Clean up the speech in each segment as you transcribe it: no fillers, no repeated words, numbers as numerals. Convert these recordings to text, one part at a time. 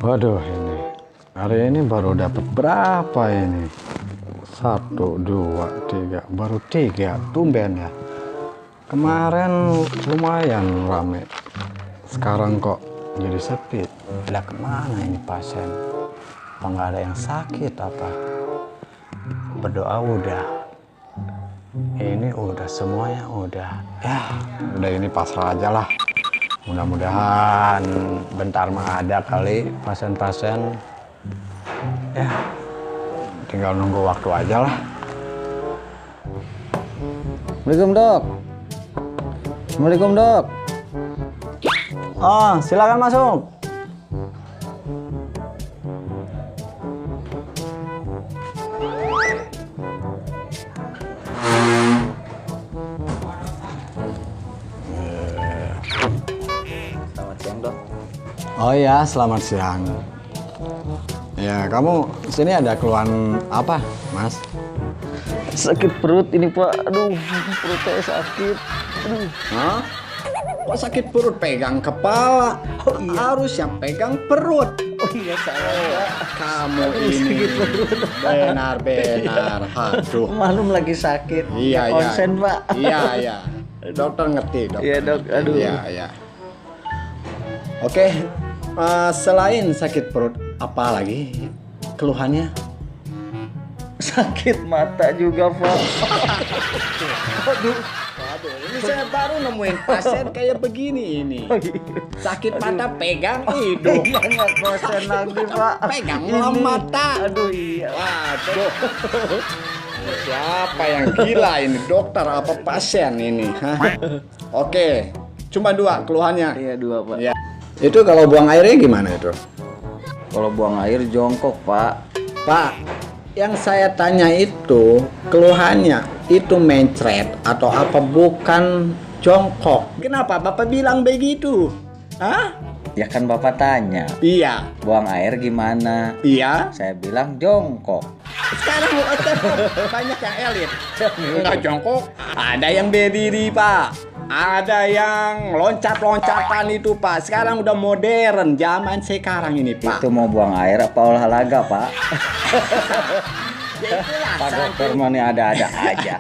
Waduh, ini hari ini baru dapat berapa ini? 1, 2, 3, baru 3, tumben ya. Kemarin lumayan rame, sekarang kok jadi sepi. Lah kemana ini pasien? Apa nggak ada yang sakit apa? Berdoa udah, ini udah semuanya udah. Ya udah, ini pasrah aja lah. Mudah-mudahan bentar mah ada kali pasien-pasien. Ya tinggal nunggu waktu aja lah. Assalamualaikum dok. Assalamualaikum dok. Oh silakan masuk. Oh ya, selamat siang. Ya, kamu sini ada keluhan apa, Mas? Sakit perut ini Pak. Aduh, perut saya sakit. Aduh. Hah? Kok sakit perut? Pegang kepala. Oh, iya. Harusnya pegang perut. Oh iya saya. Kamu ini benar-benar. Aduh. Malum lagi sakit. Iya, iya. Konsen Pak. Iya, iya. Dokter ngerti, dokter. Iya dok. Aduh. Iya, iya. Oke, selain sakit perut, apa lagi keluhannya? Sakit mata juga Pak. Aduh, ini saya baru nemuin pasien kayak begini ini. Oh, iya. Sakit mata pegang hidung. Nggak konsen lagi Pak. Pegang Ini. mata. Aduh iya. Waduh. Siapa yang gila ini, dokter apa pasien ini? Hah? Oke, cuma 2 keluhannya. Iya 2 Pak. Ya. Itu kalau buang airnya gimana itu? Kalau buang air jongkok Pak. Pak, yang saya tanya itu keluhannya itu mencret atau apa, bukan jongkok. Kenapa Bapak bilang begitu? Hah? Ya kan Bapak tanya. Iya. Buang air gimana? Iya. Saya bilang jongkok. Sekarang banyak yang elit. Enggak jongkok. Ada yang berdiri Pak. Ada yang loncat-loncatan itu Pak. Sekarang udah modern zaman sekarang ini Pak. Itu mau buang air apa olahraga Pak? Ya itulah, Pak dokter mana ada-ada aja.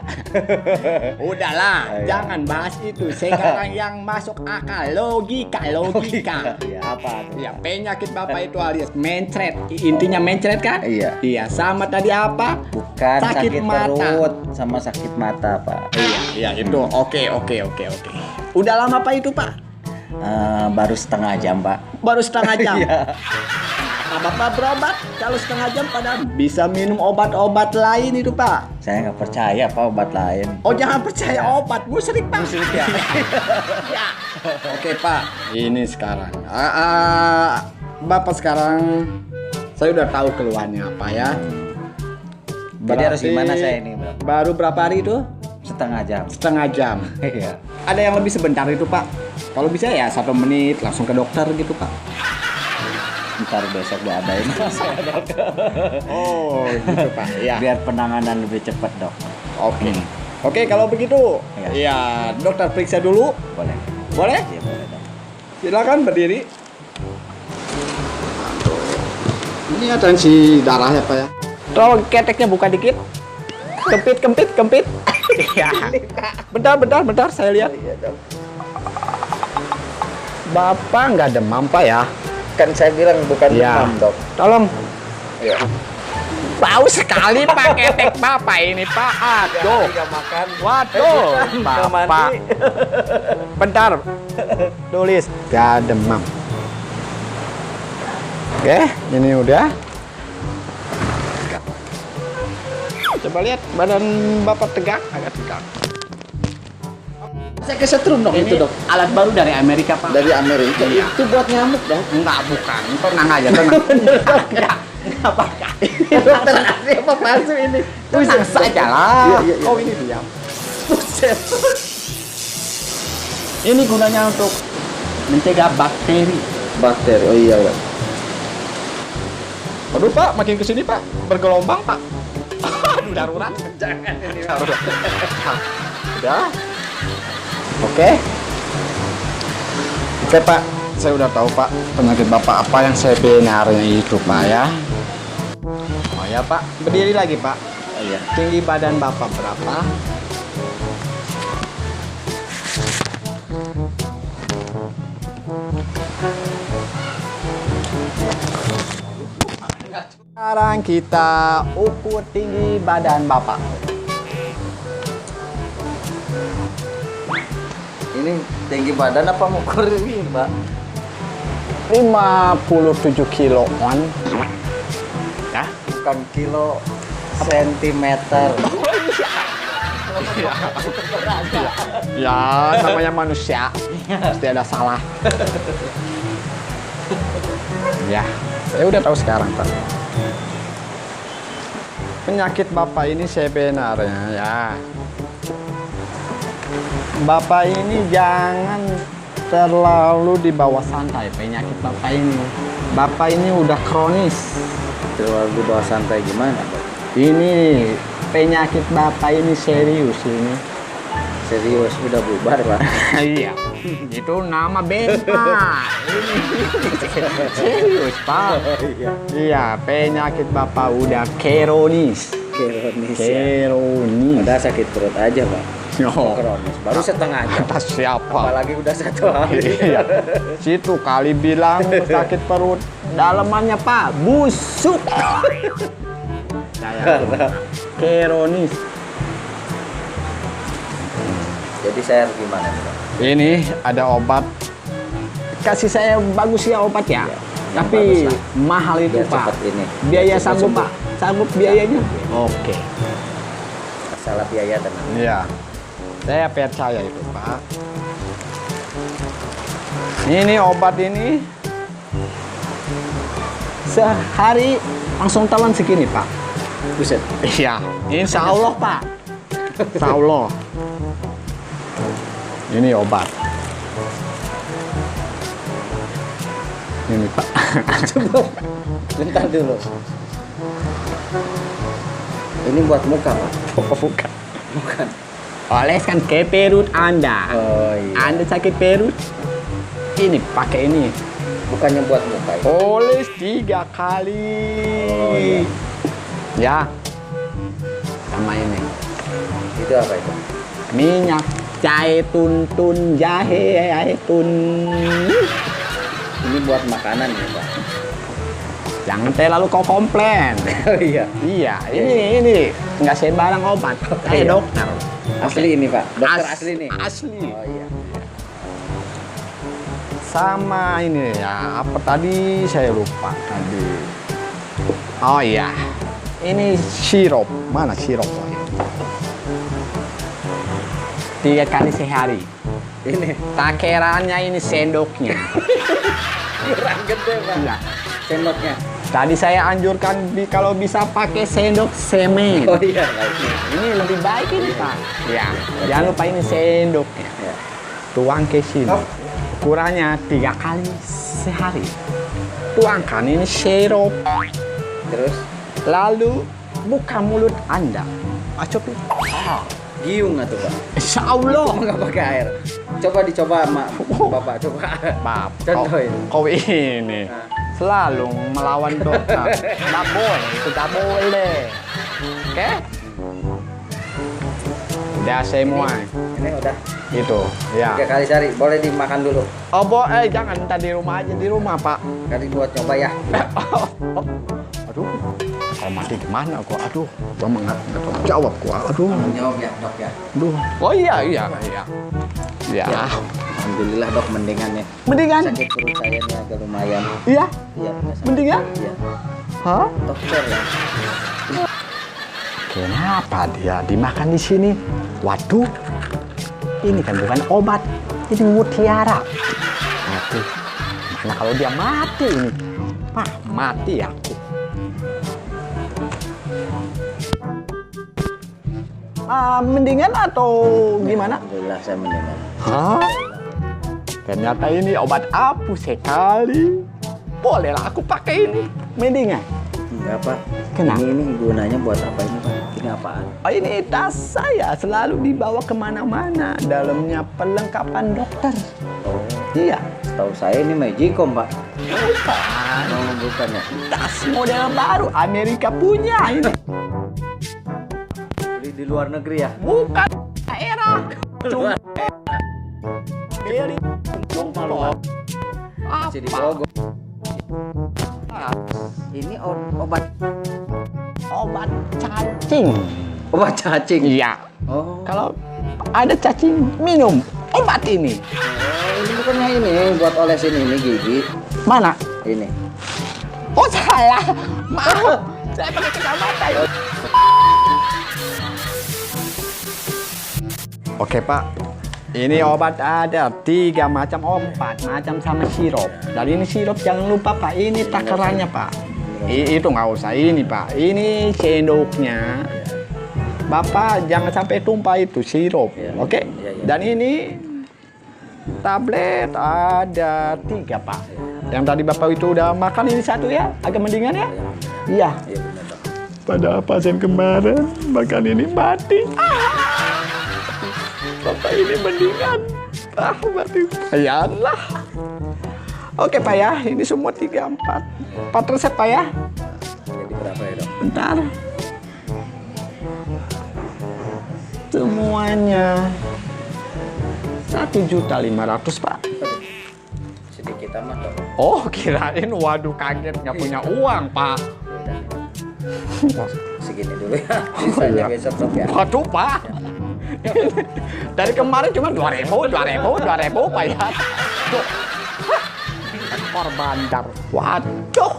Udahlah, Ayo. jangan bahas itu. Sekarang yang masuk akal, logika. Iya apa tuh? Ya, penyakit Bapak itu alias mencret. Intinya mencret kan? Iya. Iya, sama tadi apa? Bukan sakit mata. perut sama sakit mata Pak. Iya, itu. Oke. Udah lama Pak itu Pak? Baru setengah jam Pak. Baru setengah jam. Iya. Bapak berobat kalau setengah jam pada bisa minum obat-obat lain itu Pak. Saya nggak percaya Pak obat lain. Oh jangan percaya obat, musrik Pak. Musrik ya. Ya. Oke Pak, ini sekarang Bapak sekarang saya udah tahu keluhannya apa ya. Jadi harus Berarti gimana saya ini Bang? Baru berapa hari itu? Setengah jam. Setengah jam. Iya. Ada yang lebih sebentar itu Pak? Kalau bisa ya 1 menit langsung ke dokter gitu Pak. Ntar besok diadain saya dok. Oh gitu Pak. Ya. Biar penanganan lebih cepat dok. Oke. Oke kalau begitu, Iya. ya dokter periksa dulu. Boleh. Boleh? Iya boleh dok. Silakan berdiri. Ini atensi darah ya Pak ya. Tolong keteknya buka dikit. Kempit. Ya. Bentar, saya lihat. Bapak nggak demam Pak ya? Kan saya bilang bukan Ya. demam dok. Tolong. Iya. Bau sekali Pak ketek Bapak ini Pak. Aduh. Nggak makan. Waduh. Nggak Bapak. mandi. Bentar. Tulis. Gak demam. Oke, ini udah. Coba lihat badan Bapak tegak, agak tegak. Saya kesetrum dong itu dok. Alat baru dari Amerika Pak. Dari Amerika. Iya. Itu buat nyamuk dong. Enggak, bukan. Tenang aja, tenang. Enggak, enggak pakai. Dokter asli apa palsu ini? Tenang saja lah. Iya, iya, iya. Oh ini dia. Buset. Ini gunanya untuk mencegah bakteri. Bakteri. Oh iya ya. Aduh Pak, makin kesini Pak, bergelombang Pak. Aduh darurat. Jangan ini. Darurat. Udah. Oke. Oke Pak, saya udah tahu Pak penyakit Bapak apa yang sebenarnya itu Pak ya. Oh ya Pak, berdiri lagi Pak. Oh iya. Tinggi badan Bapak berapa? Sekarang kita ukur tinggi badan Bapak. Ini tinggi badan apa ngukur ini, Mbak? 57 kiloan. Ya? Bukan kilo, sentimeter. Ya, namanya manusia. Pasti ada salah. Ya, saya udah tahu sekarang, Pak. Penyakit Bapak ini sebenarnya ya. Bapak ini jangan terlalu dibawa santai penyakit Bapak ini. Bapak ini udah kronis. Terlalu di bawah santai gimana, Pak? Ini penyakit Bapak ini serius ini. Serius, udah bubar, Pak. Iya, itu nama band Pak. Ini serius Pak. Iya. Iya, penyakit Bapak udah kronis. Kronis ya. Kronis. Udah sakit perut aja, Pak. Oh, Kronis. Baru setengah jam. atas siapa? Apalagi udah 1 hari. Iya. Situ kali bilang sakit perut. Dalemannya Pak, busuk. Saya kronis. Jadi saya harus gimana, Pak? Ini ada obat. Kasih saya bagus ya obat ya. Iya, Tapi bagus lah. mahal itu Biar Pak. cepet ini. Biaya Biar cepet sanggup sembuh. Pak. Sanggup biayanya. Oke. Masalah biaya tenang. Iya. Saya percaya itu Pak. Ini obat ini sehari langsung telan segini Pak. Buset. Iya. Insya Allah Pak. Insya Allah. Ini obat. Ini Pak. Bentar dulu. Ini buat muka, Pak? Oh, bukan. Bukan. Oleskan ke perut Anda. Oh iya. Anda sakit perut? Ini pakai ini. Bukannya buat muka ya? Oles 3 kali. Oh, iya. Ya. Sama ini. Itu apa itu? Minyak zaitun jahe zaitun. Ini buat makanan ya, Pak? Jangan terlalu kau komplain. Oh iya. Iya, ini nggak sembarang obat. Kayak Iya. dokter. Asli ini, Pak? Dokter asli nih? Asli. Oh iya. Sama ini ya, apa tadi saya lupa tadi. Oh iya, ini sirup. Mana sirup? Oh, ini. 3 kali sehari. Ini Takarannya ini sendoknya. kurang gede, Pak. Iya. Sendoknya. Tadi saya anjurkan kalau bisa pakai sendok semen. Oh iya, baik. Ini lebih baik ini Pak. Ya, jangan lupa ini sendoknya. Ya. Tuang ke sini. Ukurannya 3 kali sehari. Tuangkan ini sirup. Terus Lalu buka mulut Anda. Coba. Ah, giung atau, Pak? Insya Allah. Oh, nggak pakai air. Coba dicoba, Mak. Bapak coba. Maaf, Contohin. kau ini Nah. selalu melawan dokter. Nggak boleh, itu nggak boleh. Oke? Udah semua. Ini udah Itu, ya. 3 kali sehari. Boleh dimakan dulu. Oh, jangan ntar di rumah aja, di rumah Pak. Kali buat coba ya. Aduh, kalau mati gimana gua? Aduh, gua nggak tahu jawab gua. Aduh, Jawab ya, Dok ya. aduh. Oh iya. Ya. Alhamdulillah, Dok, mendingannya. Mendingan? Sakit perut saya ini agak lumayan. Iya. Iya, nggak sakit. Mendingan? Iya. Hah? Dokter ya. Kenapa dia dimakan di sini? Waduh, ini kan bukan obat, ini mutiara. Aduh, mana kalau dia mati ini? Pak, mati aku. Mendingan atau gimana? Alhamdulillah saya mendingan. Hah? Ternyata ini obat ampuh sekali. Bolehlah aku pakai ini. Mendingan. Enggak Pak. Kenapa? Ini gunanya buat apa ini Pak? Ini apaan? Oh, ini tas saya selalu dibawa kemana-mana. Dalamnya perlengkapan dokter. Oh, Iya. setahu saya ini Magicom Pak. Bukan. Oh, bukan ya? Tas model baru Amerika punya ini. Beli di luar negeri ya? Bukan daerah. Cuma beli Malu masih di Bogor. Ini obat cacing. obat cacing. Iya. Oh. Kalau ada cacing, minum obat ini. Oh, ini bukannya ini buat olesin ini gigi. Mana? Ini. Oh, salah. Maaf. Saya pakai kacamata. Oke, Pak. Ini obat ada 3 macam obat, macam sama sirup. Dan ini sirup jangan lupa, Pak. Ini takarannya, Pak. Itu nggak usah ini, Pak. Ini sendoknya. Bapak jangan sampai tumpah itu sirup, oke? Dan ini tablet ada 3, Pak. Yang tadi Bapak itu udah makan, ini 1 ya, agak mendingan ya? Iya. Pada pasien kemarin makan ini mati. Bapak ini mendingan. Mati. Ayolah. Oke, Pak ya, ini semua 3, 4 resep, Pak ya. Jadi berapa ya dok? Bentar. Semuanya 1.500.000, Pak. Sedikit amat dok. Oh, kirain waduh kaget nggak punya uang, Pak. Segini dulu ya. Sisanya besok dok ya. Waduh, Pak. Dari kemarin cuma 2.000, Pak ya. Tuh. Ekor bandar. Waduh.